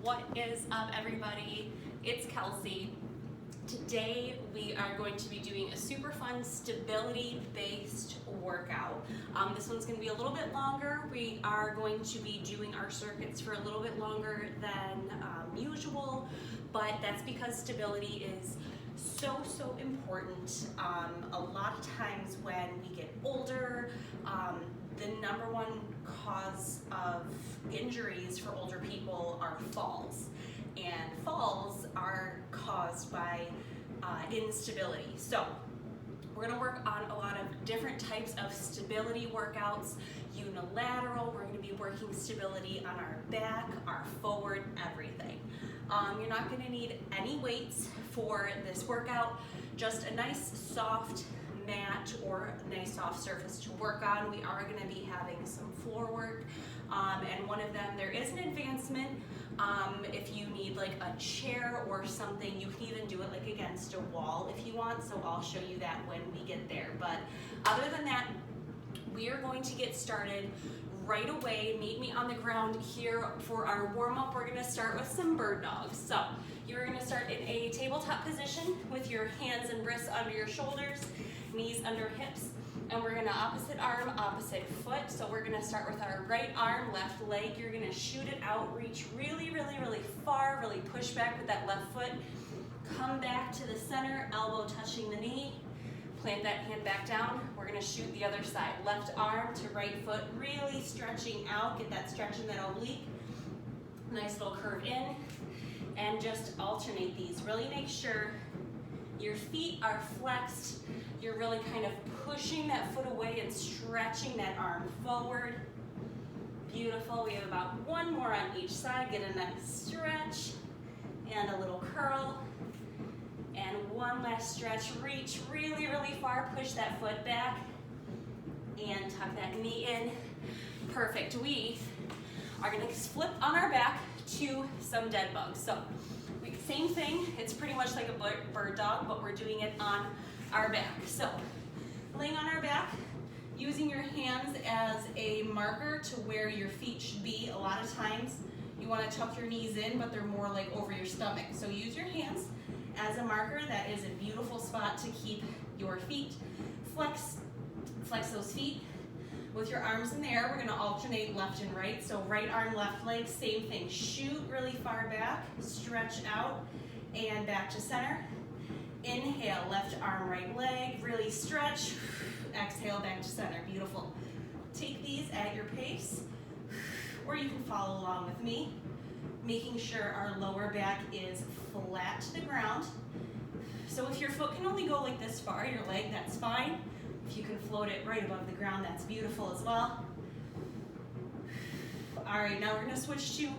What is up, everybody? It's Kelsey. Today we are going to be doing a super fun stability-based workout. This one's going to be a little bit longer. We are going to be doing our circuits for a little bit longer than usual, but that's because stability is so important. A lot of times when we get older, the number one cause of injuries for older people are falls. And falls are caused by instability. So we're going to work on a lot of different types of stability workouts. Unilateral, we're going to be working stability on our back, our forward, everything. You're not going to need any weights for this workout, just a nice soft mat or a nice soft surface to work on. We are going to be having some floor work, and one of them, there is an advancement. If you need like a chair or something, you can even do it like against a wall if you want, so I'll show you that when we get there. But other than that, we are going to get started right away. Meet me on the ground here for our warm-up. We're going to start with some bird dogs. So you're going to start in a tabletop position with your hands and wrists under your shoulders, knees under hips, and we're going to opposite arm, opposite foot. So we're going to start with our right arm, left leg. You're going to shoot it out, reach really far, really push back with that left foot. Come back to the center, elbow touching the knee. Plant that hand back down. We're going to shoot the other side. Left arm to right foot, really stretching out. Get that stretch in that oblique. Nice little curve in. And just alternate these. Really make sure your feet are flexed. You're really kind of pushing that foot away and stretching that arm forward. Beautiful. We have about one more on each side. Get a nice stretch and a little curl. And one last stretch. Reach really far. Push that foot back and tuck that knee in. Perfect. We are going to flip on our back to some dead bugs. So same thing. It's pretty much like a bird dog, but we're doing it on our back. So laying on our back, using your hands as a marker to where your feet should be. A lot of times you want to tuck your knees in, but they're more like over your stomach. So use your hands as a marker. That is a beautiful spot to keep your feet. Flex those feet. With your arms in the air, we're going to alternate left and right. So right arm, left leg, same thing. Shoot really far back, stretch out, and back to center. Inhale, left arm, right leg, really stretch. Exhale, back to center. Beautiful. Take these at your pace, or you can follow along with me, making sure our lower back is flat to the ground. So if your foot can only go like this far, your leg, that's fine. If you can float it right above the ground, that's beautiful as well. All right, now we're going to switch to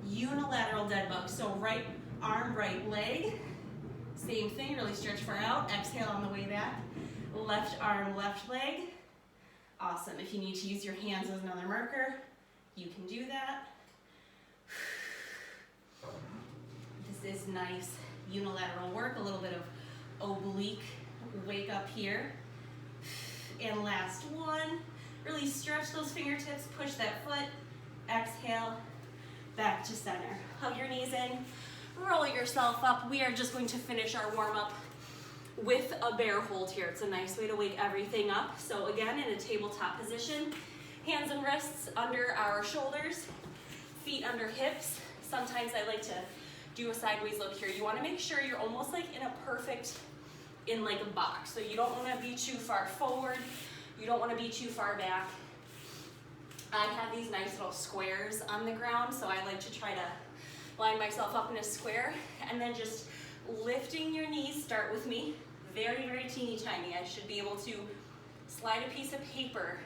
unilateral dead bug. So right arm, right leg, same thing, really stretch far out. Exhale on the way back. Left arm, left leg. Awesome. If you need to use your hands as another marker, you can do that. This is nice unilateral work, a little bit of oblique wake up here. And last one, really stretch those fingertips, push that foot, exhale, back to center. Hug your knees in, roll yourself up. We are just going to finish our warm-up with a bear hold here. It's a nice way to wake everything up. So again, in a tabletop position, hands and wrists under our shoulders, feet under hips. Sometimes I like to do a sideways look here. You want to make sure you're almost like in like a box. So you don't want to be too far forward. You don't want to be too far back. I have these nice little squares on the ground, so I like to try to line myself up in a square, and then just lifting your knees. Start with me, very teeny tiny. I should be able to slide a piece of paper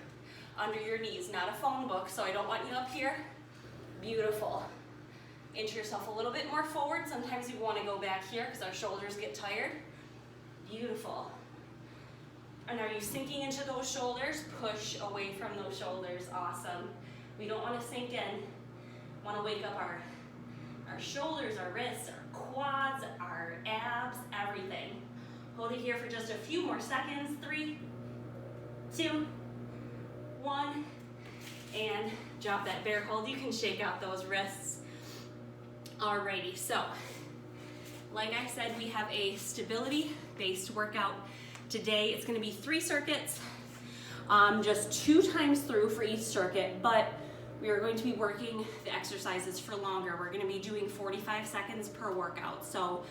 under your knees, not a phone book, so I don't want you up here. Beautiful. Inch yourself a little bit more forward. Sometimes you want to go back here because our shoulders get tired. Beautiful. And are you sinking into those shoulders? Push away from those shoulders. Awesome. We don't want to sink in. We want to wake up our shoulders, our wrists, our quads, our abs, everything. Hold it here for just a few more seconds. 3, 2, 1, and drop that bear hold. You can shake out those wrists. Alrighty, so like I said, we have a stability-based workout today. It's gonna be 3 circuits, just 2 times through for each circuit, but we are going to be working the exercises for longer. We're gonna be doing 45 seconds per workout. So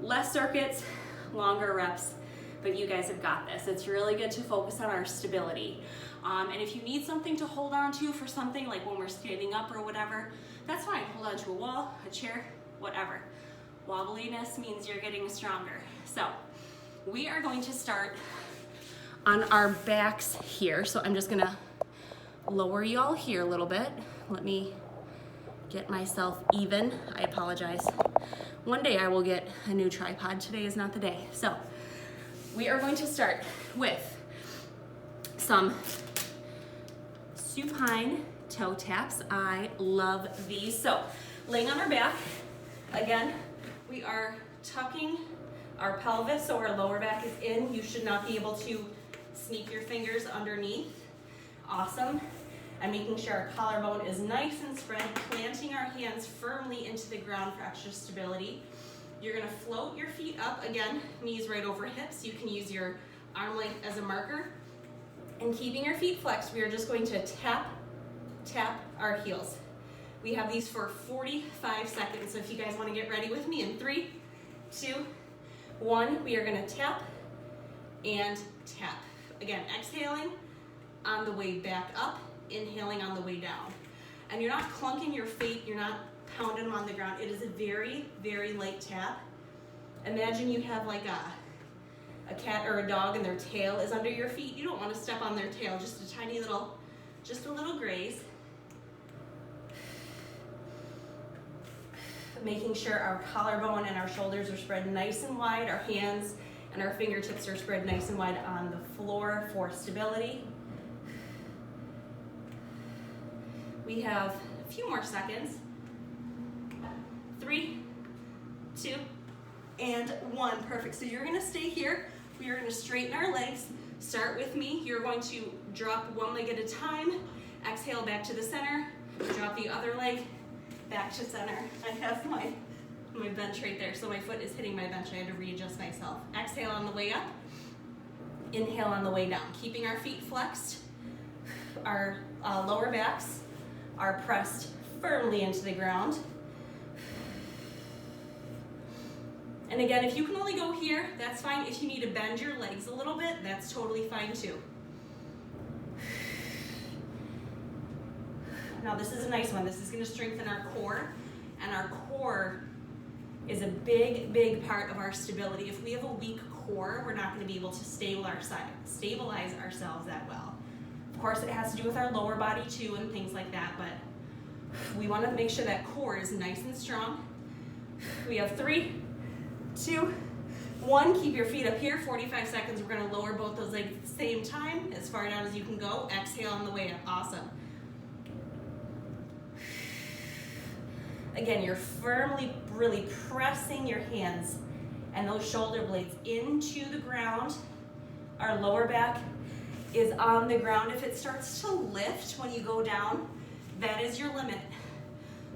less circuits, longer reps, but you guys have got this. It's really good to focus on our stability. And if you need something to hold on to for something, like when we're standing up or whatever, that's fine. Hold on to a wall, a chair, whatever. Wobbliness means you're getting stronger. So we are going to start on our backs here. So I'm just gonna lower y'all here a little bit. Let me get myself even. I apologize. One day I will get a new tripod. Today is not the day. So we are going to start with some supine toe taps. I love these. So laying on our back, again, we are tucking our pelvis so our lower back is in. You should not be able to sneak your fingers underneath. Awesome. And making sure our collarbone is nice and spread, planting our hands firmly into the ground for extra stability. You're gonna float your feet up, again, knees right over hips. You can use your arm length as a marker. And keeping your feet flexed, we are just going to tap, tap our heels. We have these for 45 seconds. So if you guys wanna get ready with me in 3, 2, 1, we are gonna tap and tap. Again, exhaling on the way back up, inhaling on the way down. And you're not clunking your feet, you're not pounding them on the ground. It is a very, very light tap. Imagine you have like a cat or a dog and their tail is under your feet. You don't want to step on their tail, just a tiny little, just a little graze. Making sure our collarbone and our shoulders are spread nice and wide, our hands and our fingertips are spread nice and wide on the floor for stability. We have a few more seconds. 3, 2, and 1. Perfect. So you're gonna stay here. We are gonna straighten our legs. Start with me. You're going to drop one leg at a time. Exhale back to the center. Drop the other leg back to center. I have my bench right there, so my foot is hitting my bench. I had to readjust myself. Exhale on the way up. Inhale on the way down. Keeping our feet flexed. Our lower backs are pressed firmly into the ground. And again, if you can only go here, that's fine. If you need to bend your legs a little bit, that's totally fine too. Now this is a nice one. This is going to strengthen our core, and our core is a big, big part of our stability. If we have a weak core, we're not going to be able to stabilize ourselves that well. Of course, it has to do with our lower body too and things like that, but we want to make sure that core is nice and strong. We have 3, 2, 1. Keep your feet up here. 45 seconds. We're going to lower both those legs at the same time, as far down as you can go. Exhale on the way up. Awesome. Again, you're firmly, really pressing your hands and those shoulder blades into the ground. Our lower back is on the ground. If it starts to lift when you go down, that is your limit.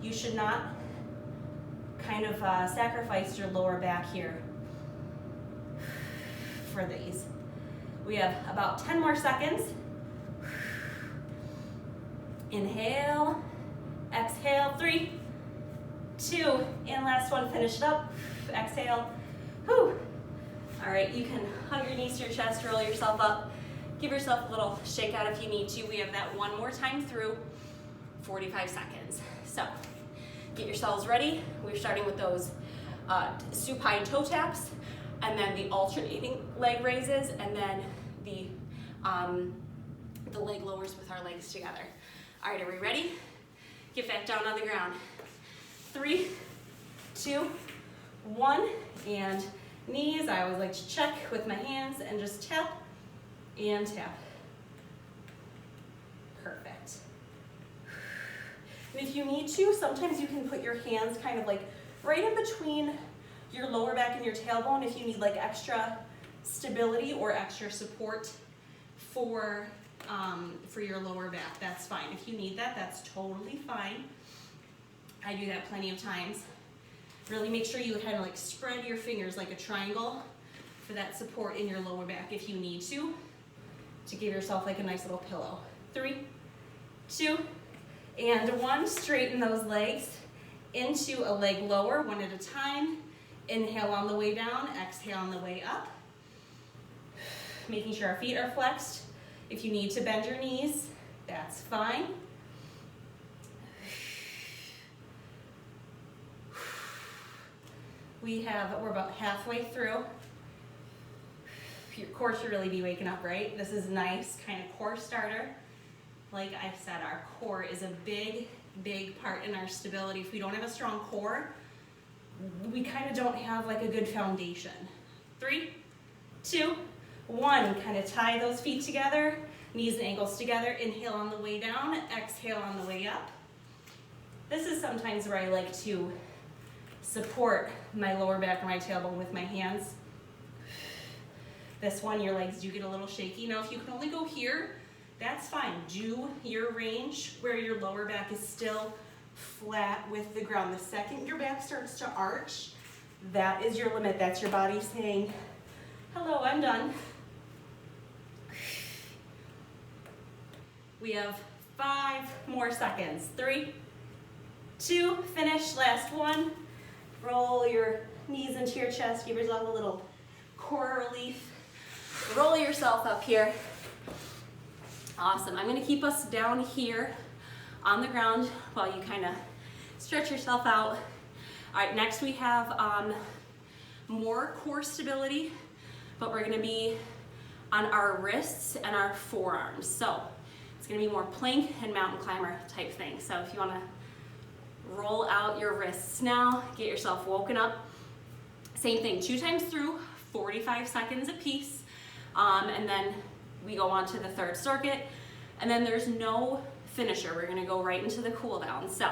You should not kind of sacrifice your lower back here for these. We have about 10 more seconds. Inhale, exhale, 3, 2, and last one, finish it up. Exhale, whew. All right, you can hug your knees to your chest, roll yourself up. Give yourself a little shake out if you need to. We have that one more time through, 45 seconds. So get yourselves ready. We're starting with those supine toe taps, and then the alternating leg raises, and then the leg lowers with our legs together. All right, are we ready? Get back down on the ground. 3, 2, 1, and knees. I always like to check with my hands and just tap and tap. Perfect. And if you need to, sometimes you can put your hands kind of like right in between your lower back and your tailbone if you need like extra stability or extra support for your lower back. That's fine. If you need that, that's totally fine. I do that plenty of times. Really make sure you kind of like spread your fingers like a triangle for that support in your lower back if you need to give yourself like a nice little pillow. 3, 2, and 1. Straighten those legs into a leg lower, one at a time. Inhale on the way down, exhale on the way up. Making sure our feet are flexed. If you need to bend your knees, that's fine. We're about halfway through. Your core should really be waking up, right? This is a nice kind of core starter. Like I said, our core is a big, big part in our stability. If we don't have a strong core, we kind of don't have like a good foundation. 3, 2, 1. Kind of tie those feet together, knees and ankles together. Inhale on the way down, exhale on the way up. This is sometimes where I like to support my lower back or my tailbone with my hands. This one, your legs do get a little shaky. Now, if you can only go here, that's fine. Do your range where your lower back is still flat with the ground. The second your back starts to arch, that is your limit. That's your body saying, hello, I'm done. We have 5 more seconds. 3, 2, finish, last 1. Roll your knees into your chest, give yourself a little core relief. Roll yourself up here. Awesome. I'm going to keep us down here on the ground while you kind of stretch yourself out. All right, next we have more core stability, but we're going to be on our wrists and our forearms. So it's going to be more plank and mountain climber type thing. So if you want to roll out your wrists now, get yourself woken up. Same thing, 2 times through, 45 seconds a piece. And then we go on to the 3rd circuit, and then there's no finisher. We're gonna go right into the cool down. So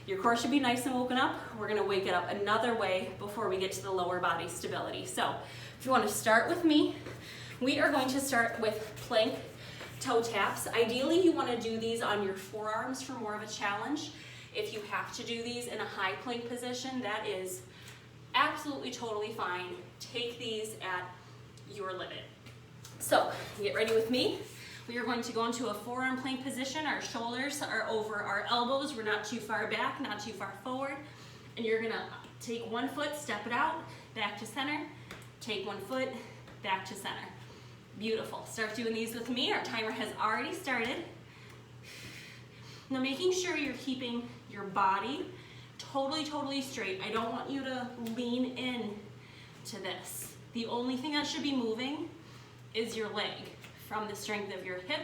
your core should be nice and woken up. We're gonna wake it up another way before we get to the lower body stability. So if you wanna start with me, we are going to start with plank toe taps. Ideally, you wanna do these on your forearms for more of a challenge. If you have to do these in a high plank position, that is absolutely totally fine. Take these at your limit. So get ready with me. We are going to go into a forearm plank position. Our shoulders are over our elbows. We're not too far back, not too far forward. And you're gonna take 1 foot, step it out, back to center. Take 1 foot, back to center. Beautiful. Start doing these with me. Our timer has already started. Now making sure you're keeping your body totally straight. I don't want you to lean in to this. The only thing that should be moving is your leg from the strength of your hip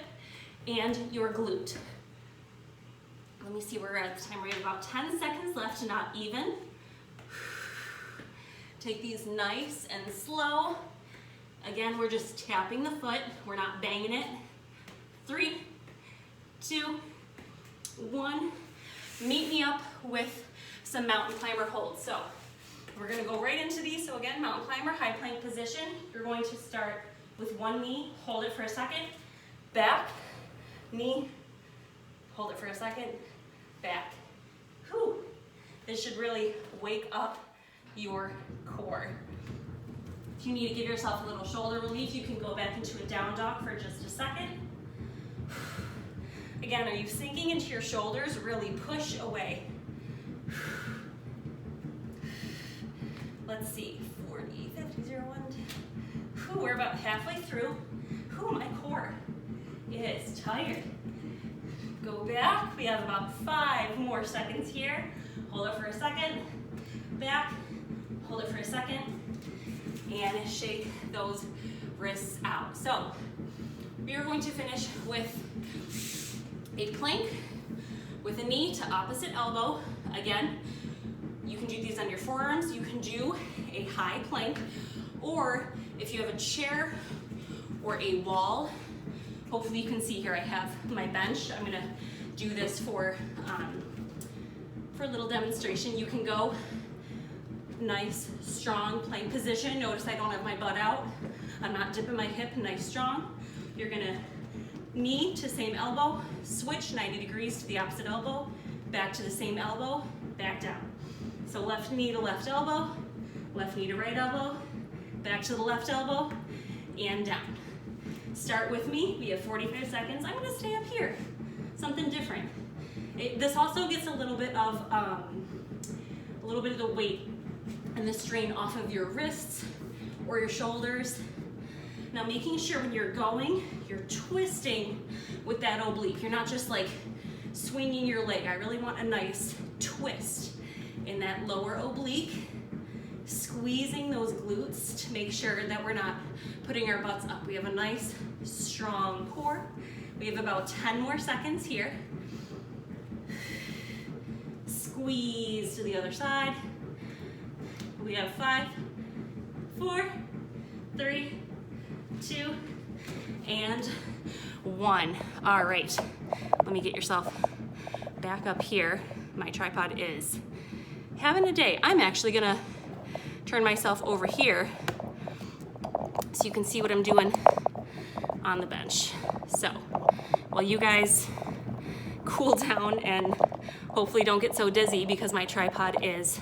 and your glute. Let me see, we're at the timer. We have about 10 seconds left, not even. Take these nice and slow. Again, we're just tapping the foot. We're not banging it. 3, 2, 1. Meet me up with some mountain climber holds. So we're gonna go right into these. So again, mountain climber, high plank position. You're going to start with 1 knee, hold it for a second, back, knee, hold it for a second, back. Whew. This should really wake up your core. If you need to give yourself a little shoulder relief, you can go back into a down dog for just a second. Again, are you sinking into your shoulders? Really push away. Let's see, 40, 50, 0, 1, 2. We're about halfway through. My core is tired. Go back. We have about 5 more seconds here. Hold it for a second. Back. Hold it for a second. And shake those wrists out. So we are going to finish with a plank with a knee to opposite elbow. Again, you can do these on your forearms. You can do a high plank, or if you have a chair or a wall, hopefully you can see here I have my bench. I'm gonna do this for a little demonstration. You can go nice, strong plank position. Notice I don't have my butt out. I'm not dipping my hip, nice, strong. You're gonna knee to same elbow, switch 90 degrees to the opposite elbow, back to the same elbow, back down. So left knee to left elbow, left knee to right elbow, back to the left elbow, and down. Start with me, we have 45 seconds. I'm gonna stay up here, something different. This also gets a little bit of the weight and the strain off of your wrists or your shoulders. Now making sure when you're going, you're twisting with that oblique. You're not just like swinging your leg. I really want a nice twist in that lower oblique, squeezing those glutes to make sure that we're not putting our butts up. We have a nice, strong core. We have about 10 more seconds here. Squeeze to the other side. We have 5, 4, 3, 2, and 1. All right, let me get yourself back up here. My tripod is having a day. I'm actually gonna turn myself over here so you can see what I'm doing on the bench. So while you guys cool down and hopefully don't get so dizzy because my tripod is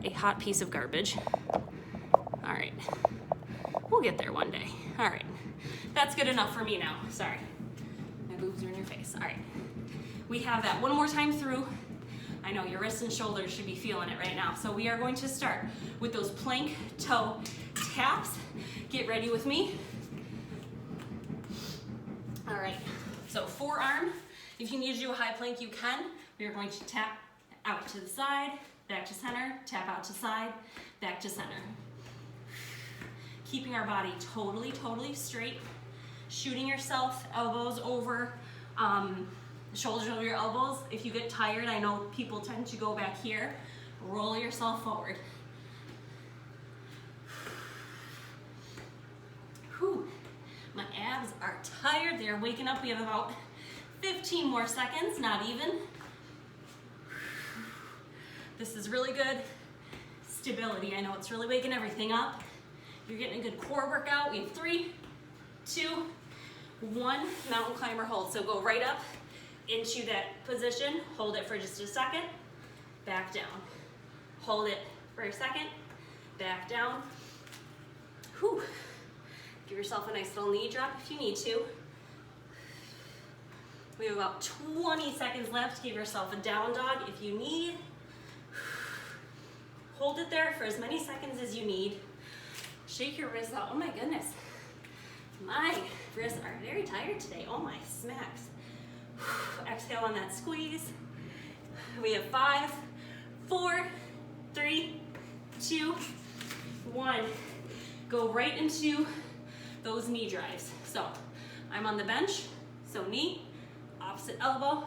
a hot piece of garbage. All right, we'll get there one day. All right, that's good enough for me now. Sorry, my boobs are in your face. All right, we have that one more time through. I know your wrists and shoulders should be feeling it right now. So we are going to start with those plank toe taps. Get ready with me. All right, so forearm. If you need to do a high plank, you can. We are going to tap out to the side, back to center, tap out to side, back to center. Keeping our body totally, totally straight. Shooting yourself, elbows over, shoulders over your elbows. If you get tired, I know people tend to go back here. Roll yourself forward. Whew. My abs are tired. They're waking up. We have about 15 more seconds, not even. This is really good stability. I know it's really waking everything up. You're getting a good core workout. We have 3, 2, 1, mountain climber hold. So go right up into that position. Hold it for just a second. Back down. Hold it for a second. Back down. Whew. Give yourself a nice little knee drop if you need to. We have about 20 seconds left. Give yourself a down dog if you need. Hold it there for as many seconds as you need. Shake your wrists out. Oh my goodness. My wrists are very tired today. Oh my smacks. Exhale on that squeeze. We have 5, 4, 3, 2, 1. Go right into those knee drives. So I'm on the bench, so knee, opposite elbow,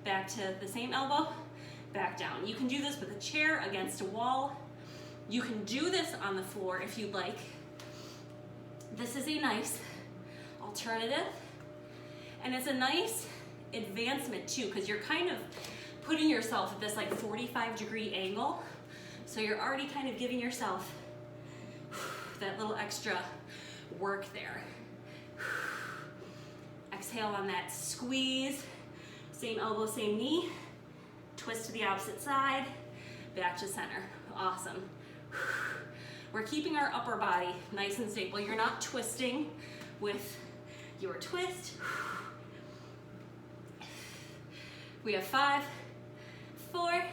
back to the same elbow, back down. You can do this with a chair against a wall. You can do this on the floor if you'd like. This is a nice alternative, and it's a nice advancement too, because you're kind of putting yourself at this like 45-degree angle. So you're already kind of giving yourself that little extra work there. Exhale on that squeeze. Same elbow, same knee. Twist to the opposite side. Back to center. Awesome. We're keeping our upper body nice and stable. You're not twisting with your twist. We have 5, 4,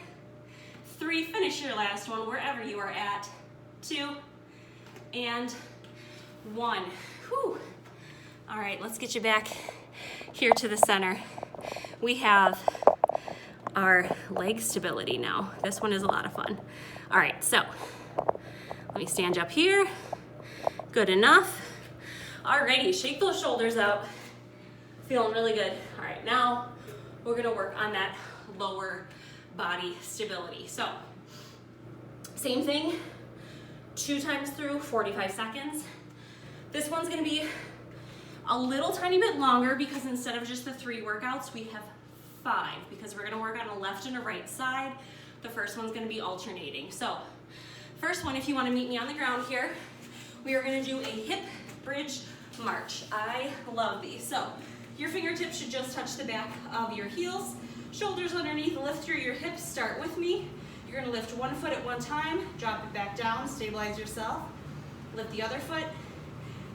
3. Finish your last one wherever you are at. 2, and 1. Whew. All right, let's get you back here to the center. We have our leg stability now. This one is a lot of fun. All right, so let me stand up here. Good enough. Alrighty, shake those shoulders out. Feeling really good. All right, now we're gonna work on that lower body stability. So, same thing, 2 times through, 45 seconds. This one's gonna be a little tiny bit longer because instead of just the 3 workouts, we have 5 because we're gonna work on a left and a right side. The first one's gonna be alternating. So, first one, if you wanna meet me on the ground here, we are gonna do a hip bridge march. I love these. So, your fingertips should just touch the back of your heels. Shoulders underneath, lift through your hips, start with me. You're gonna lift one foot at one time, drop it back down, stabilize yourself. Lift the other foot,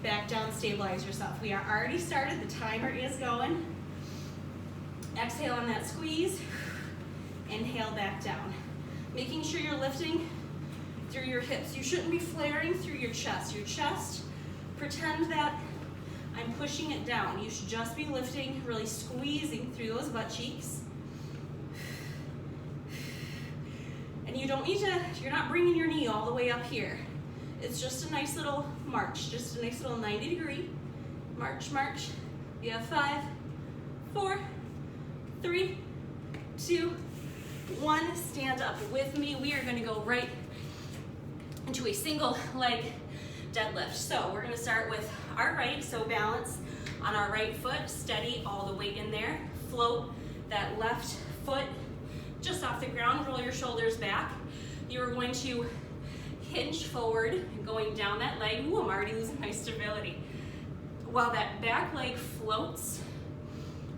back down, stabilize yourself. We are already started, the timer is going. Exhale on that squeeze, inhale back down. Making sure you're lifting through your hips. You shouldn't be flaring through your chest. Your chest, pretend that I'm pushing it down. You should just be lifting, really squeezing through those butt cheeks. And you don't need to, you're not bringing your knee all the way up here. It's just a nice little march, just a nice little 90-degree march, march. We have 5, 4, 3, 2, 1. Stand up with me. We are going to go right into a single leg deadlift. So we're going to start with our right, so balance on our right foot, steady, all the weight in there. Float that left foot just off the ground, roll your shoulders back. You're going to hinge forward, going down that leg. Ooh, I'm already losing my stability. While that back leg floats,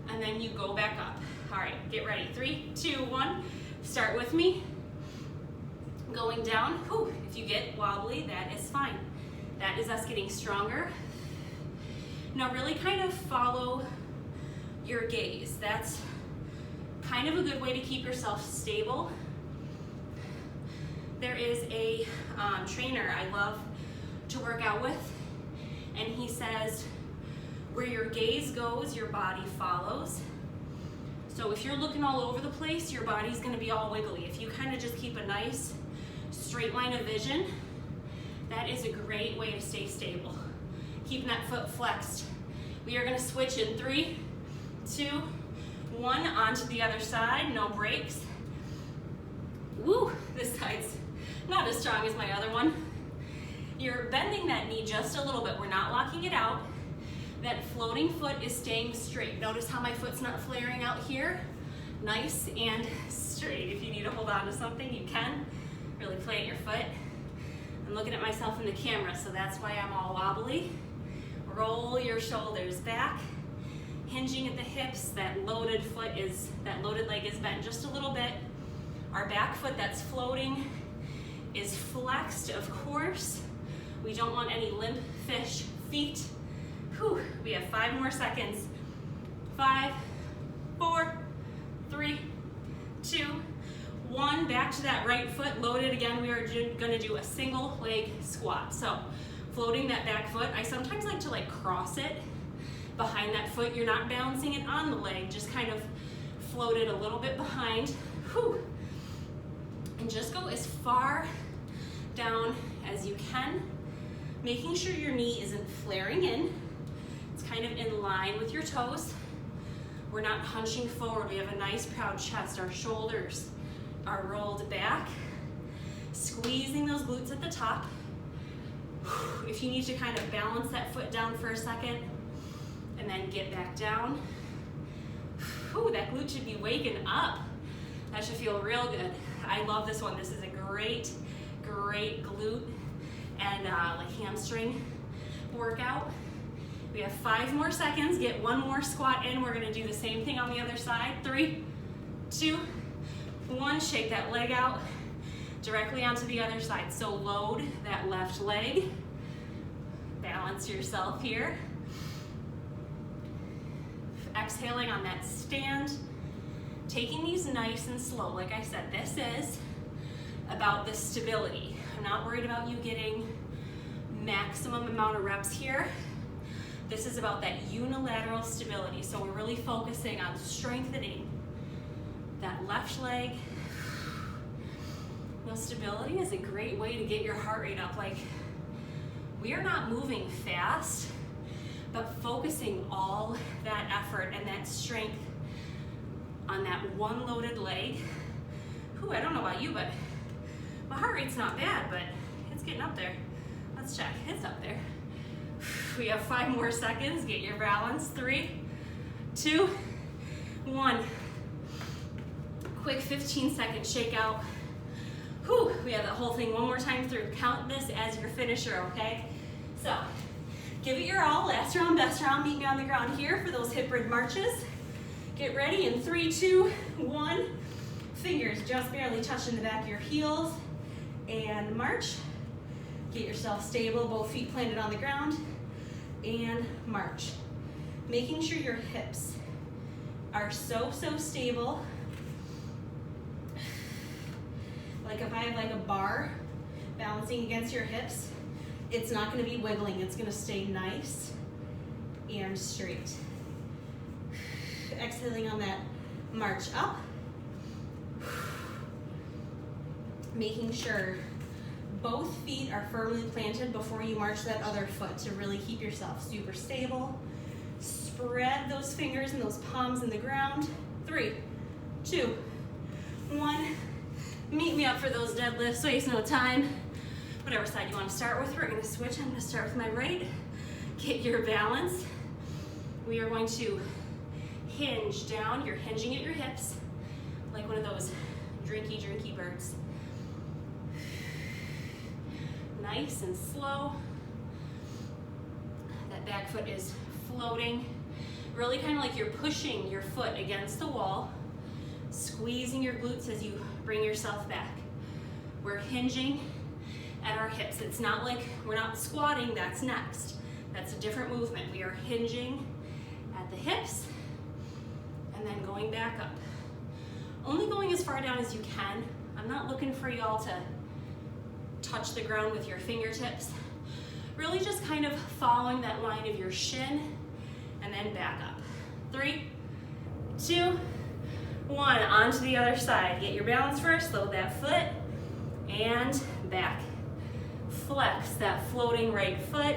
and then you go back up. All right, get ready. 3, 2, 1. Start with me. Going down. Whew, if you get wobbly, that is fine. That is us getting stronger. Now really kind of follow your gaze. That's kind of a good way to keep yourself stable. There is a trainer I love to work out with, and he says, where your gaze goes, your body follows. So if you're looking all over the place, your body's gonna be all wiggly. If you kind of just keep a nice straight line of vision, that is a great way to stay stable. Keeping that foot flexed. We are gonna switch in 3, 2, 1, onto the other side, no breaks. Woo, this side's not as strong as my other one. You're bending that knee just a little bit. We're not locking it out. That floating foot is staying straight. Notice how my foot's not flaring out here. Nice and straight. If you need to hold on to something, you can. Really plant your foot. I'm looking at myself in the camera, so that's why I'm all wobbly. Roll your shoulders back. Hinging at the hips, that loaded leg is bent just a little bit. Our back foot that's floating is flexed, of course. We don't want any limp fish feet. Whew, we have 5 more seconds. 5, 4, 3, 2, 1. Back to that right foot, loaded again. We are gonna do a single leg squat. So floating that back foot, I sometimes like to cross it behind that foot. You're not balancing it on the leg, just kind of float it a little bit behind. Whew. And just go as far down as you can, making sure your knee isn't flaring in. It's kind of in line with your toes. We're not hunching forward. We have a nice proud chest. Our shoulders are rolled back, squeezing those glutes at the top. If you need to kind of balance that foot down for a second and then get back down. Whew, that glute should be waking up. That should feel real good. I love this one. This is a great glute and hamstring workout. We have 5 more seconds. Get 1 more squat in. We're gonna do the same thing on the other side. 3, 2, 1. Shake that leg out directly onto the other side. So load that left leg. Balance yourself here. Exhaling on that stand. Taking these nice and slow. Like I said, this is about the stability. I'm not worried about you getting maximum amount of reps here. This is about that unilateral stability. So we're really focusing on strengthening that left leg. Now, stability is a great way to get your heart rate up. We are not moving fast, but focusing all that effort and that strength on that one loaded leg. Whew, I don't know about you, but my heart rate's not bad, but it's getting up there. Let's check, it's up there. We have 5 more seconds. Get your balance. 3, 2, 1. Quick 15-second shakeout. Whew, we have the whole thing one more time through. Count this as your finisher, okay? So, give it your all. Last round, best round. Meet me on the ground here for those hip bridge marches. Get ready in 3, 2, 1. Fingers just barely touching the back of your heels. And march. Get yourself stable, both feet planted on the ground. And march. Making sure your hips are so stable. Like if I have like a bar balancing against your hips, it's not going to be wiggling. It's going to stay nice and straight. Exhaling on that march up. Making sure both feet are firmly planted before you march that other foot to really keep yourself super stable. Spread those fingers and those palms in the ground. 3, 2, 1. Meet me up for those deadlifts, waste no time. Whatever side you want to start with, we're going to switch. I'm going to start with my right. Get your balance. We are going to hinge down. You're hinging at your hips like one of those drinky birds. Nice and slow. That back foot is floating. Really kind of like you're pushing your foot against the wall, squeezing your glutes as you bring yourself back. We're hinging at our hips. It's not like we're not squatting, that's next. That's a different movement. We are hinging at the hips and then going back up. Only going as far down as you can. I'm not looking for y'all to touch the ground with your fingertips. Really just kind of following that line of your shin and then back up. 3, 2, 1, on to the other side. Get your balance first, load that foot, and back. Flex that floating right foot.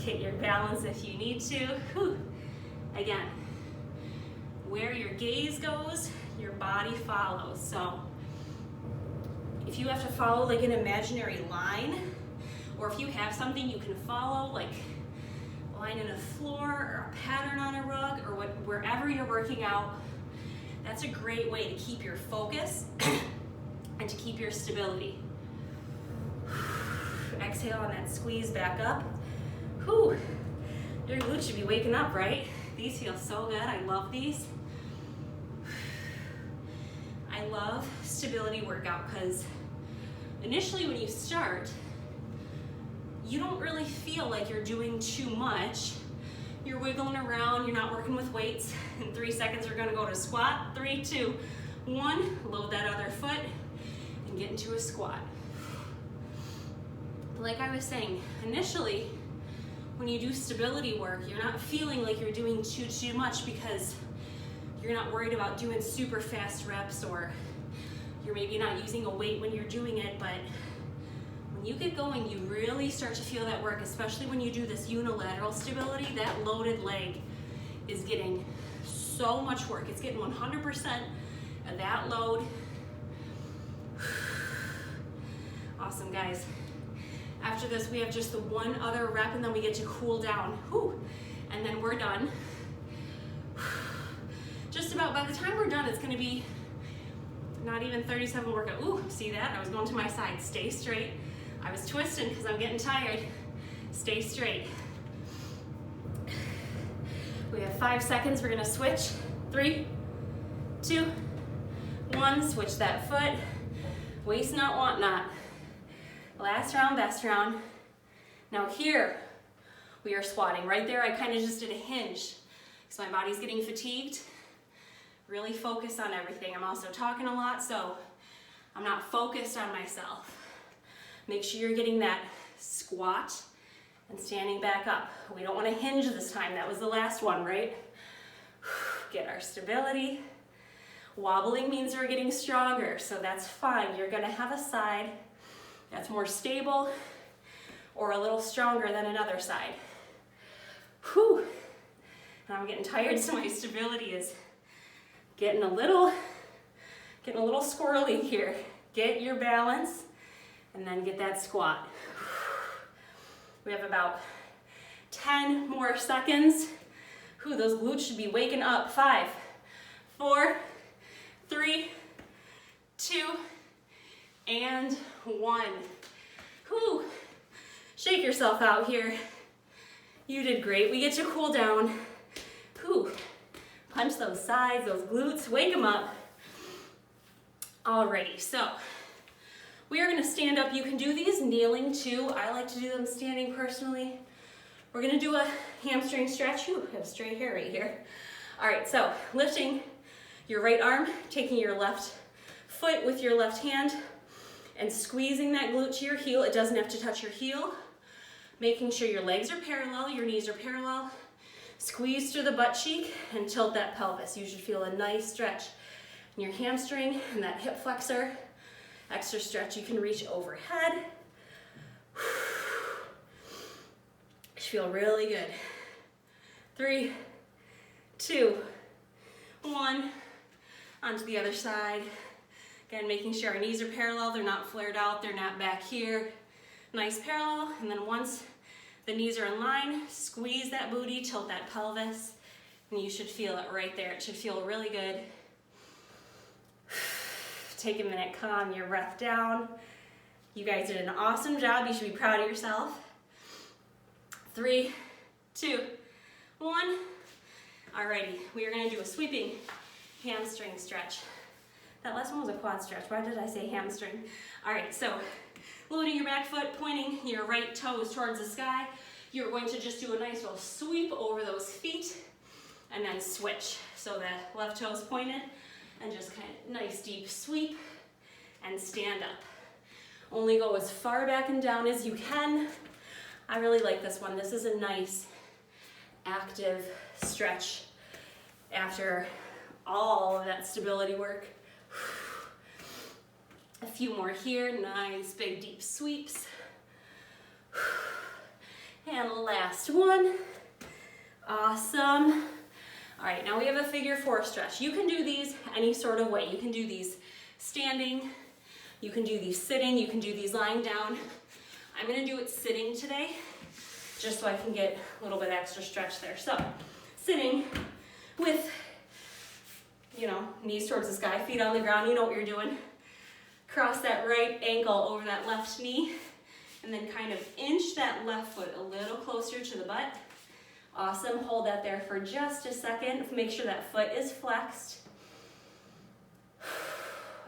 Get your balance if you need to. Whew. Again, where your gaze goes, your body follows. So if you have to follow like an imaginary line, or if you have something you can follow, like a line in a floor or a pattern on a rug or wherever you're working out, that's a great way to keep your focus and to keep your stability. Exhale on that squeeze back up. Whew. Your glutes should be waking up, right? These feel so good. I love these. I love stability workout because initially when you start, you don't really feel like you're doing too much. You're wiggling around, you're not working with weights. In 3 seconds, we're gonna go to squat. 3, 2, 1, load that other foot and get into a squat. Like I was saying, initially, when you do stability work, you're not feeling like you're doing too much because you're not worried about doing super fast reps, or you're maybe not using a weight when you're doing it, but when you get going, you really start to feel that work, especially when you do this unilateral stability. That loaded leg is getting so much work. It's getting 100% of that load. Awesome, guys. After this, we have just the one other rep, and then we get to cool down. Whew. And then we're done. Just about, by the time we're done, it's gonna be not even 37 workout. Ooh, see that? I was going to my side. Stay straight. I was twisting because I'm getting tired. Stay straight. We have 5 seconds. We're gonna switch. 3, 2, 1. Switch that foot. Waste not, want not. Last round, best round. Now here, we are squatting. Right there, I kind of just did a hinge because my body's getting fatigued. Really focus on everything. I'm also talking a lot, so I'm not focused on myself. Make sure you're getting that squat and standing back up. We don't want to hinge this time. That was the last one, right? Get our stability. Wobbling means we're getting stronger, so that's fine. You're gonna have a side that's more stable or a little stronger than another side. Whew. And I'm getting tired, so my stability is getting a little squirrely here. Get your balance and then get that squat. We have about 10 more seconds. Whew, those glutes should be waking up. 5, 4, 3, 2, and 1. Whew. Shake yourself out here. You did great. We get to cool down. Whew. Punch those sides, those glutes, wake them up. Alrighty, so we are gonna stand up. You can do these kneeling too. I like to do them standing personally. We're gonna do a hamstring stretch. Ooh, I have straight hair right here. All right, so lifting your right arm, taking your left foot with your left hand and squeezing that glute to your heel. It doesn't have to touch your heel. Making sure your legs are parallel, your knees are parallel. Squeeze through the butt cheek and tilt that pelvis. You should feel a nice stretch in your hamstring and that hip flexor. Extra stretch, you can reach overhead. You should feel really good. 3, 2, 1. Onto the other side. Again, making sure our knees are parallel, they're not flared out, they're not back here. Nice parallel, and then once the knees are in line, squeeze that booty, tilt that pelvis, and you should feel it right there. It should feel really good. Take a minute, calm your breath down. You guys did an awesome job. You should be proud of yourself. 3, 2, 1. Alrighty, we are gonna do a sweeping hamstring stretch. That last one was a quad stretch. Why did I say hamstring? All right, so loading your back foot, pointing your right toes towards the sky. You're going to just do a nice little sweep over those feet and then switch. So the left toe's pointed and just kind of nice deep sweep and stand up. Only go as far back and down as you can. I really like this one. This is a nice active stretch after all of that stability work. A few more here, nice big deep sweeps. And last one, awesome. All right, now we have a figure 4 stretch. You can do these any sort of way. You can do these standing, you can do these sitting, you can do these lying down. I'm gonna do it sitting today, just so I can get a little bit extra stretch there. So, sitting with, knees towards the sky, feet on the ground, you know what you're doing. Cross that right ankle over that left knee, and then kind of inch that left foot a little closer to the butt. Awesome, hold that there for just a second. Make sure that foot is flexed.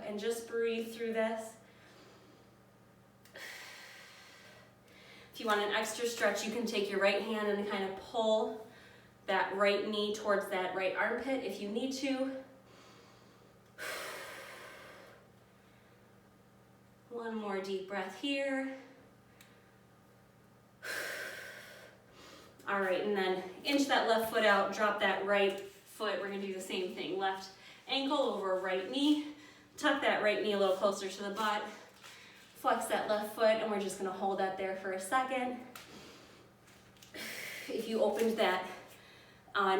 And just breathe through this. If you want an extra stretch, you can take your right hand and kind of pull that right knee towards that right armpit if you need to. One more deep breath here. All right, and then inch that left foot out, drop that right foot. We're gonna do the same thing. Left ankle over right knee. Tuck that right knee a little closer to the butt. Flex that left foot, and we're just gonna hold that there for a second. If you opened that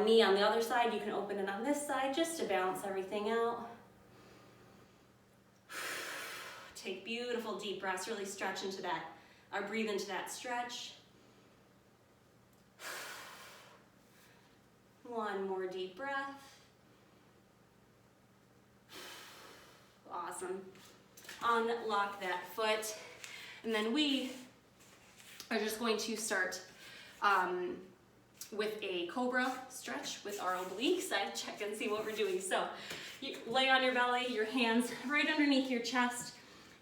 knee on the other side, you can open it on this side just to balance everything out. Take beautiful deep breaths, really stretch into that, or breathe into that stretch. One more deep breath. Awesome. Unlock that foot. And then we are just going to start with a cobra stretch with our obliques. I check and see what we're doing. So you lay on your belly, your hands right underneath your chest,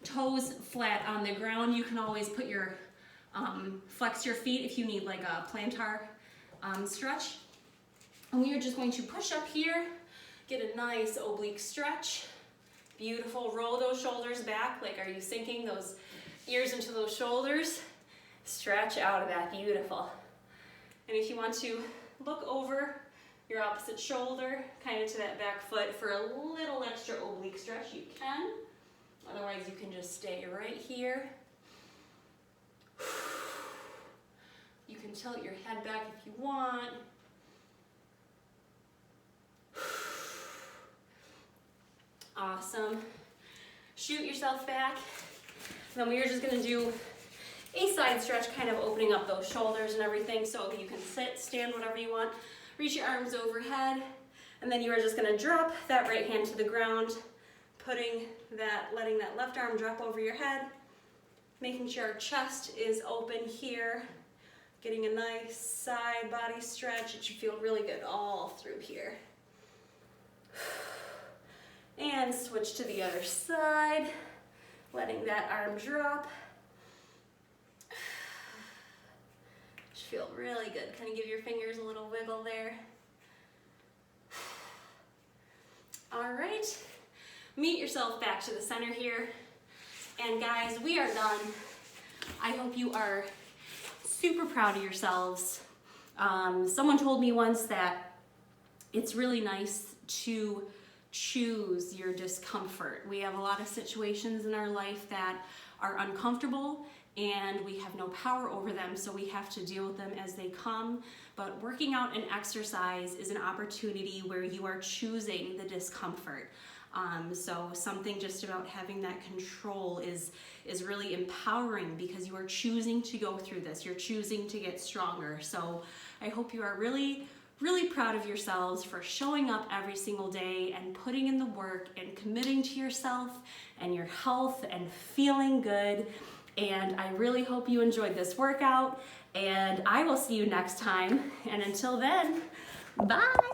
toes flat on the ground. You can always put your, flex your feet if you need like a plantar stretch. And we are just going to push up here, get a nice oblique stretch. Beautiful, roll those shoulders back. Like, are you sinking those ears into those shoulders? Stretch out of that, beautiful. And if you want to look over your opposite shoulder, kind of to that back foot for a little extra oblique stretch, you can. Otherwise, you can just stay right here. You can tilt your head back if you want. Awesome. Shoot yourself back. Then we are just gonna do a side stretch, kind of opening up those shoulders and everything, so you can sit, stand, whatever you want. Reach your arms overhead, and then you are just gonna drop that right hand to the ground, letting that left arm drop over your head, making sure our chest is open here, getting a nice side body stretch. It should feel really good all through here. And switch to the other side, letting that arm drop. Should feel really good. Kind of give your fingers a little wiggle there. All right, meet yourself back to the center here. And guys, we are done. I hope you are super proud of yourselves. Someone told me once that it's really nice to choose your discomfort. We have a lot of situations in our life that are uncomfortable and we have no power over them, so we have to deal with them as they come. But working out and exercise is an opportunity where you are choosing the discomfort. So something just about having that control is really empowering because you are choosing to go through this. You're choosing to get stronger. So I hope you are really, really proud of yourselves for showing up every single day and putting in the work and committing to yourself and your health and feeling good. And I really hope you enjoyed this workout, and I will see you next time. And until then, bye.